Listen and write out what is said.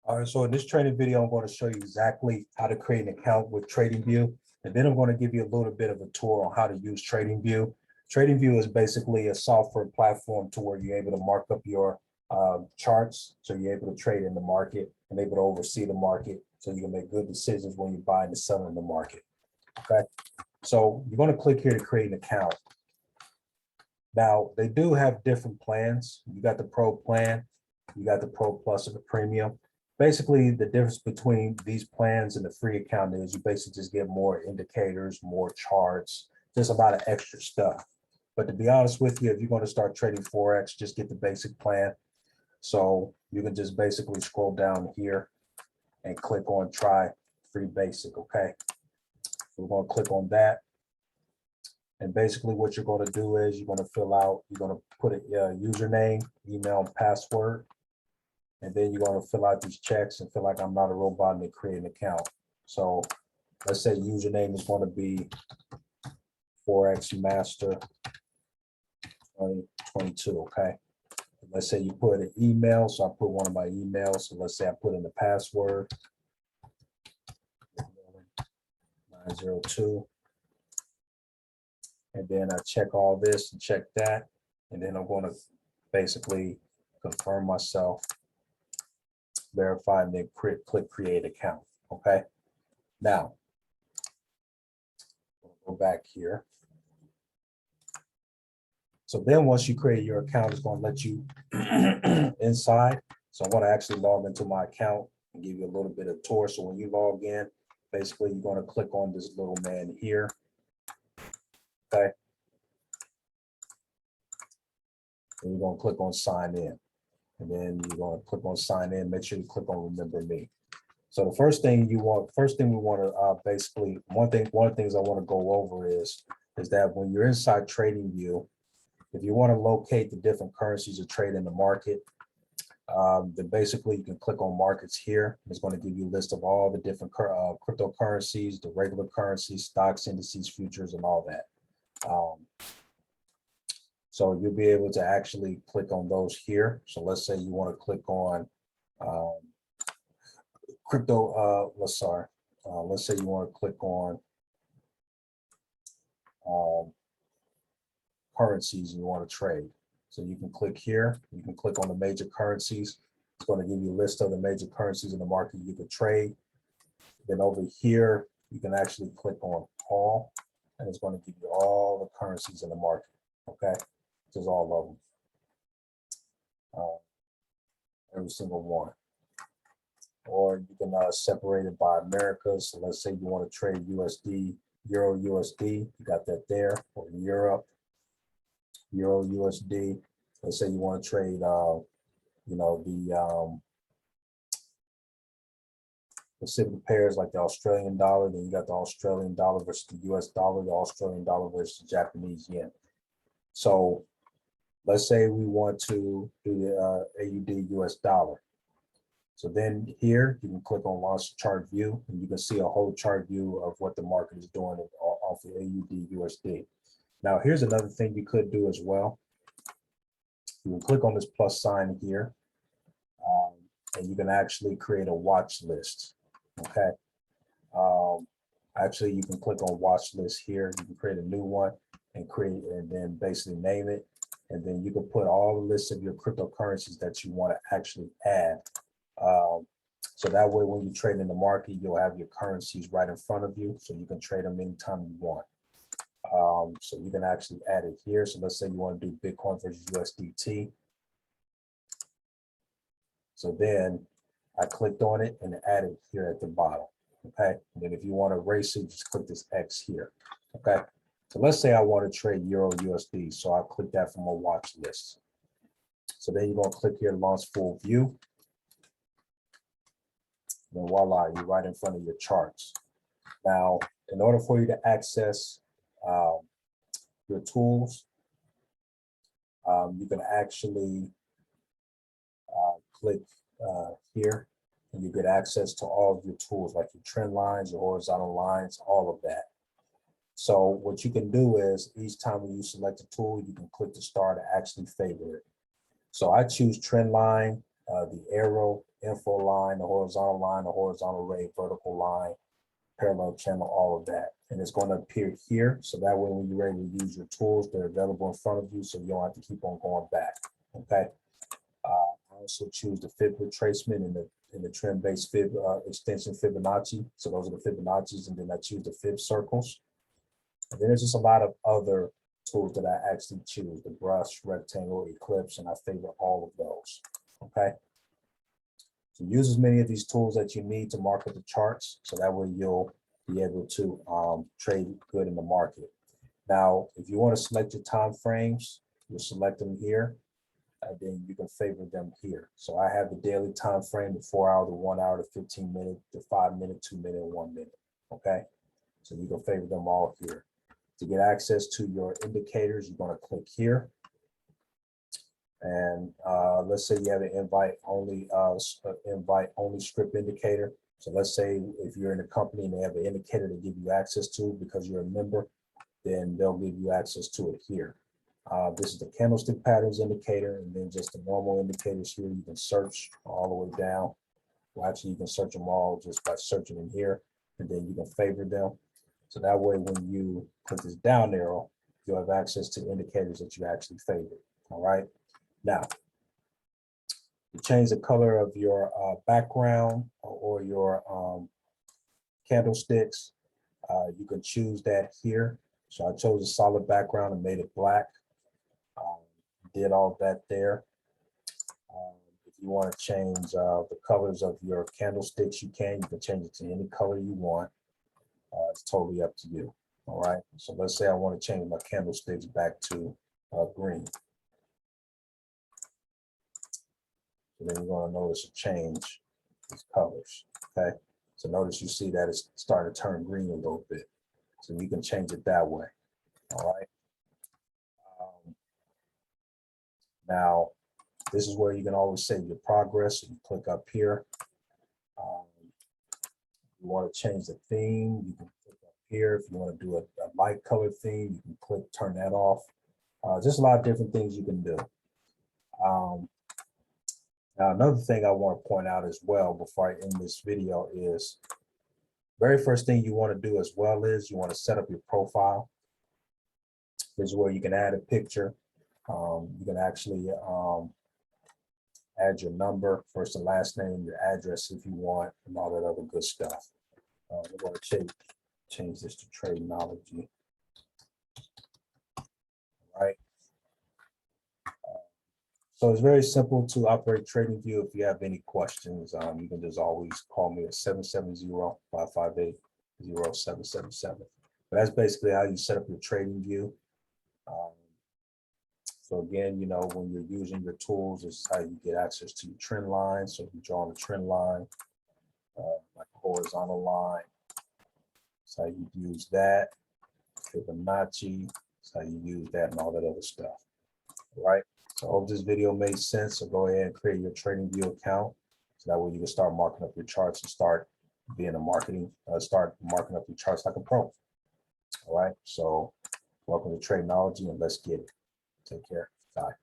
All right, so in this training video, I'm going to show you exactly how to create an account with Tradingview. And then I'm going to give you a little bit of a tour on how to use Tradingview. Tradingview is basically a software platform to where you're able to mark up your charts. So you're able to trade in the market and able to oversee the market. So you can make good decisions when you're buying and selling in the market. Okay, so you're going to click here to create an account. Now, they do have different plans. You got the Pro plan, you got the Pro Plus and the Premium. Basically, the difference between these plans and the free account is you basically just get more indicators, more charts, just a lot of extra stuff. But to be honest with you, if you're going to start trading Forex, just get the basic plan. So you can just basically scroll down here and click on try free basic, okay? We're going to click on that. And basically what you're going to do is you're going to fill out, you're going to put a username, email, and password. And then you're going to fill out these checks and feel like I'm not a robot and create an account. So let's say username is going to be Forex Master 2022, okay? Let's say you put an email, so I put one of my emails. So let's say I put in the password 902. And then I check all this and check that. And then I'm going to basically confirm myself, verify, and then click create account. Okay. Now, go back here. So then once you create your account, it's going to let you inside. So I'm going to actually log into my account and give you a little bit of tour. So when you log in, basically you're going to click on this little man here. Okay. And you're going to click on sign in. And then you're going to click on sign in. Make sure you click on remember me. So the first thing we want to basically, one of the things I want to go over is that when you're inside Tradingview, if you want to locate the different currencies to trade in the market, then basically you can click on markets here. It's going to give you a list of all the different cryptocurrencies, the regular currencies, stocks, indices, futures, and all that. So you'll be able to actually click on those here. So let's say you want to click on let's say you want to click on currencies you want to trade. So you can click here, you can click on the major currencies. It's going to give you a list of the major currencies in the market you can trade. Then over here, you can actually click on all, and it's going to give you all the currencies in the market. Okay, this is all of them, every single one. Or you can separate it by Americas. So let's say you want to trade USD, Euro USD, you got that there, or Europe, Euro USD. Let's say you want to trade, the Pacific pairs like the Australian dollar, then you got the Australian dollar versus the US dollar, the Australian dollar versus the Japanese yen. So let's say we want to do the AUD US dollar. So then here you can click on launch chart view and you can see a whole chart view of what the market is doing off the AUD USD. Now here's another thing you could do as well. You can click on this plus sign here, and you can actually create a watch list. Okay. Actually, you can click on watch list here. You can create a new one and then basically name it. And then you can put all the lists of your cryptocurrencies that you want to actually add. So that way, when you trade in the market, you'll have your currencies right in front of you, so you can trade them anytime you want. So you can actually add it here. So let's say you want to do Bitcoin versus USDT. So then I clicked on it and added it here at the bottom. Okay. And then if you want to erase it, just click this X here. Okay. So let's say I want to trade Euro USD. So I'll click that from a watch list. So then you're going to click here, launch full view. And voila, you're right in front of your charts. Now, in order for you to access your tools, you can actually click here and you get access to all of your tools, like your trend lines, your horizontal lines, all of that. So what you can do is each time when you select a tool, you can click the star to actually favor it. So I choose trend line, the arrow, info line, the horizontal ray, vertical line, parallel channel, all of that. And it's going to appear here. So that way, when you're ready to use your tools, they're available in front of you. So you don't have to keep on going back. Okay. I also choose the fib retracement in the trend-based fib extension Fibonacci. So those are the Fibonacci's, and then I choose the fib circles. And then there's just a lot of other tools that I actually choose: the brush, rectangle, ellipse, and I favor all of those. Okay. So use as many of these tools that you need to market the charts, so that way you'll be able to trade good in the market. Now, if you want to select your time frames, you'll select them here, and then you can favor them here. So I have the daily time frame, the 4 hour, the 1 hour, the 15 minute, the 5 minute, 2 minute, 1 minute. Okay, so you can favor them all here. To get access to your indicators, you're going to click here. And let's say you have an invite only script indicator. So let's say if you're in a company and they have an indicator to give you access to because you're a member, then they'll give you access to it here. This is the candlestick patterns indicator, and then just the normal indicators here. You can search all the way down. Well, actually, you can search them all just by searching in here, and then you can favor them. So that way, when you click this down arrow, you'll have access to indicators that you actually favor. All right. Now, you change the color of your background or your candlesticks. You can choose that here. So I chose a solid background and made it black. Did all that there. If you want to change the colors of your candlesticks, you can. You can change it to any color you want. It's totally up to you. All right. So let's say I want to change my candlesticks back to green. So then you're going to notice a change these colors. Okay. So notice you see that it's starting to turn green a little bit. So you can change it that way. All right. Now, this is where you can always save your progress. So you click up here. You want to change the theme, you can click up here. If you want to do a light color theme, you can click, turn that off. Just a lot of different things you can do. Now, another thing I want to point out as well before I end this video is very first thing you want to do as well is you want to set up your profile. This is where you can add a picture. You can actually add your number, first and last name, your address if you want, and all that other good stuff. We're going to change this to Tradeknology. All right. So it's very simple to operate Tradingview. If you have any questions, you can just always call me at 770-558-0777. But that's basically how you set up your Tradingview. So again, you know, when you're using your tools, this is how you get access to your trend line. So you draw on a trend line, like a horizontal line. That's how you use that. Fibonacci, that's how you use that, and all that other stuff. All right. So I hope this video made sense. So go ahead and create your Tradingview account. So that way you can start marking up your charts and start being start marking up your charts like a pro. All right. So welcome to Tradeknology, and let's get it. Take care. Bye.